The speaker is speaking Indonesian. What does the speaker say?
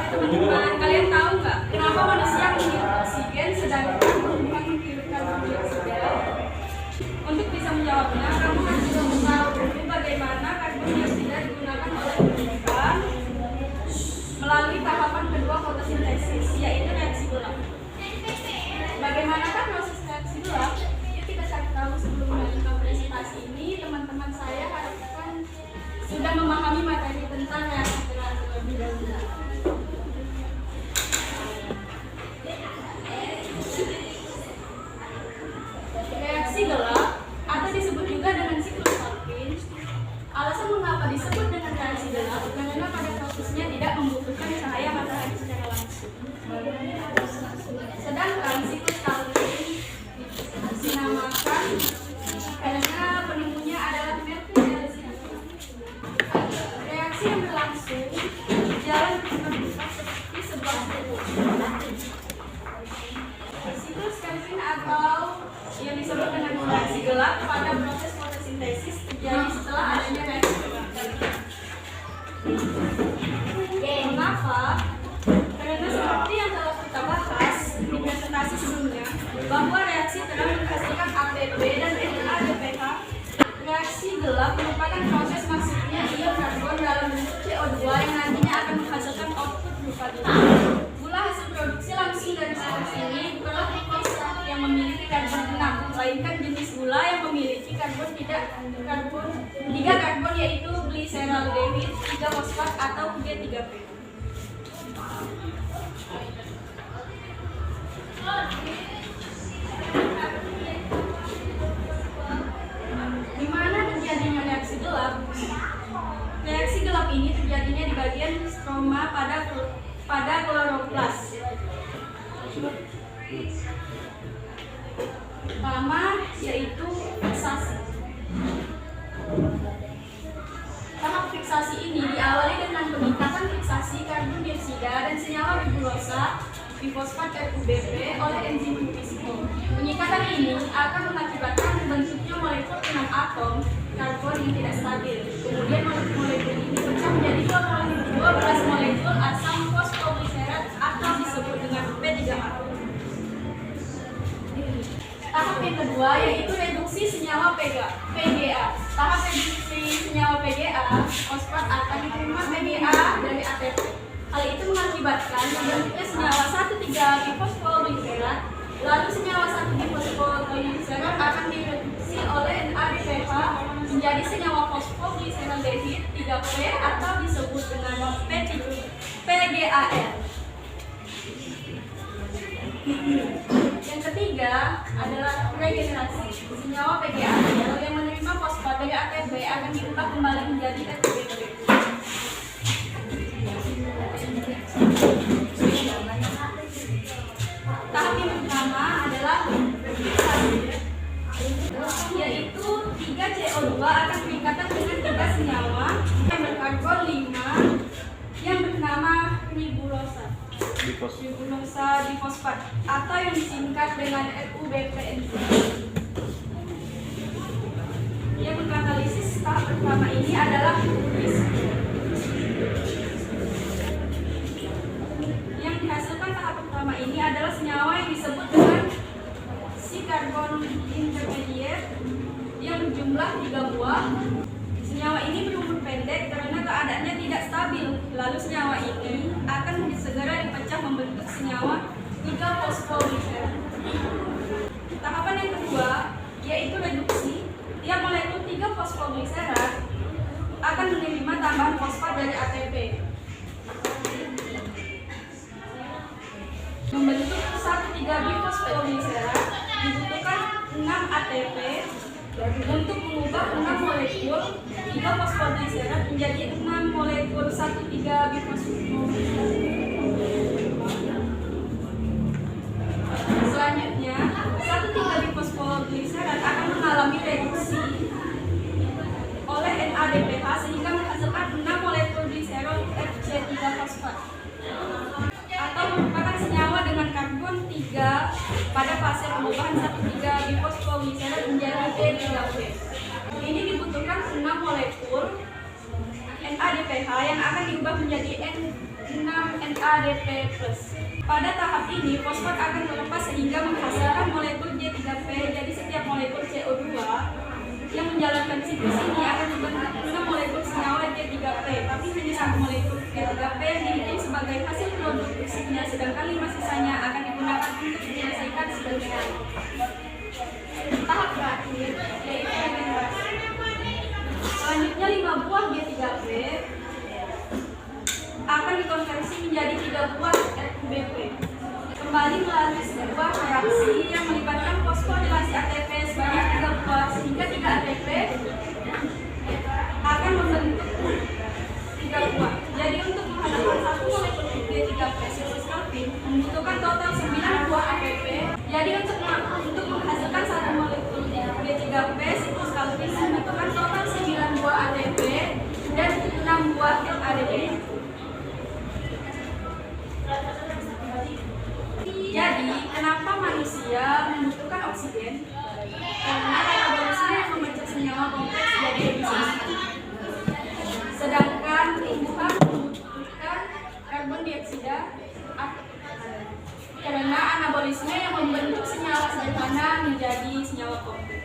Teman-teman, kalian tahu nggak kenapa manusia menghirup oksigen sedangkan bukan menghirup karbon dioksida? Untuk bisa menjawabnya, kamu harus tahu dulu bagaimana karbon dioksida digunakan oleh kehidupan melalui tahapan kedua fotosintesis, yaitu reaksi gelap. Bagaimanakah proses reaksi gelap? Yuk kita cari tahu. Sebelum melanjutkan presentasi ini, teman-teman saya harapkan sudah memahami materi tentang reaksi gelap terlebih dahulu. Reaksi gelap atau disebut juga dengan siklus Calvin. Alasan mengapa disebut dengan reaksi gelap karena pada prosesnya tidak membutuhkan cahaya matahari secara langsung. Sedangkan siklus Calvin dinamakan karena penemunya adalah Mercury Edison. Reaksi yang berlangsung jalan berputar seperti sebuah siklus. Siklus Calvin atau yang disebut dengan reaksi gelap pada proses fotosintesis terjadi setelah adanya reaksi gelap. Mengapa? Karena seperti yang telah kita bahas di presentasi sebelumnya, bahwa reaksi telah menghasilkan ATP dan NADPH. Reaksi gelap merupakan proses masuknya ion karbon dalam bentuk CO2 yang nantinya akan menghasilkan output berupa gula. Gula hasil produksi langsung dari siklus ini bukanlah glukosa yang memiliki karbon 6, melainkan jenis gula yang memiliki karbon 3 karbon yaitu glyceraldehyde 3 fosfat atau G3P. Di mana terjadinya reaksi gelap? Reaksi gelap ini terjadinya di bagian stroma pada kloroplas. Pertama yaitu fiksasi. Tahap fiksasi ini diawali dengan pengikatan fiksasi karbon dioksida dan senyawa ribulosa bifosfat RUBP oleh enzim Ubiquinol. Pengikatan ini akan mengakibatkan terbentuknya molekul 6 atom karbon yang tidak stabil. Kemudian molekul ini pecah menjadi 12 molekul asam fosfogliserat atau disebut dengan P3A. Tahap yang kedua yaitu reduksi senyawa PGA. Tahap reduksi senyawa PGA, fosfat akan diterima PGA dari ATP. Hal itu mengakibatkan terbentuknya senyawa 1,3-bifosfoglycerat. Lalu senyawa 1,bifosfoglycerat akan direduksi oleh NADPH menjadi senyawa fosfoglyceraldehyde 3P atau disebut dengan PGAL. Yang ketiga adalah regenerasi. Senyawa PGAL yang menerima fosfat dari ATP akan diubah kembali menjadi RUBP. Tahap yang pertama adalah yaitu 3CO2 akan berikatan dengan 3 senyawa yang berkarbon 5 yang bernama ribulosa difosfat atau yang disingkat dengan RUBP enzim. Yang berkatalisis tahap pertama ini adalah yang dihasilkan tahap pertama ini adalah senyawa yang disebut dengan si karbon intermediate yang berjumlah 3 buah. Senyawa ini berumur pendek karena keadaannya tidak stabil. Lalu senyawa ini akan segera dipecah membentuk senyawa 3-fosfogliserat. Tahapan yang kedua yaitu reduksi. Tiap molekul 3-fosfogliserat akan menerima tambahan fosfat dari ATP. Membentuk 1,3-bifosfoglycerat dibutuhkan 6 ATP untuk mengubah 6 molekul 3-fosfoglycerat menjadi 6 molekul 1,3-bifosfoglycerat. Selanjutnya, 1,3-bifosfoglycerat akan mengalami reduksi oleh NADPH sehingga menghasilkan 6 molekul gliserol FC3-fosfat atau merupakan senyawa dengan karbon 3 pada fase pengubahan 1,3-bifosfoglycerat menjadi B3P. Ini dibutuhkan 6 molekul NADPH ADP+. Pada tahap ini, fosfat akan melepas sehingga menghasilkan molekul J3P. Jadi setiap molekul CO2 yang menjalankan siklus ini akan dibentuk dengan molekul senyawa J3P, tapi hanya satu molekul J3P yang dihitung sebagai hasil produk fisiknya, sedangkan 5 sisanya akan digunakan untuk menyelesaikan siklus. Tahap terakhir yaitu regenerasi. Selanjutnya 5 buah J3P akan dikonversi menjadi 3 buah FBP. Kembali melalui sebuah reaksi yang melibatkan fosforilasi ATP sebanyak 3 buah sehingga 3 ATP akan membentuk 3 buah. Jadi untuk menghasilkan satu molekul J3P siklus Calvin membutuhkan total 9 buah ATP. Jadi untuk menghasilkan satu molekul J3P siklus Calvin membutuhkan total 9 buah ATP dan 6 buah ADP. Jadi, kenapa manusia membutuhkan oksigen? Karena katabolisme yang memecah senyawa kompleks jadi efisien. Sedangkan tumbuhan membutuhkan karbon dioksida karena anabolisme yang membentuk senyawa sederhana menjadi senyawa kompleks.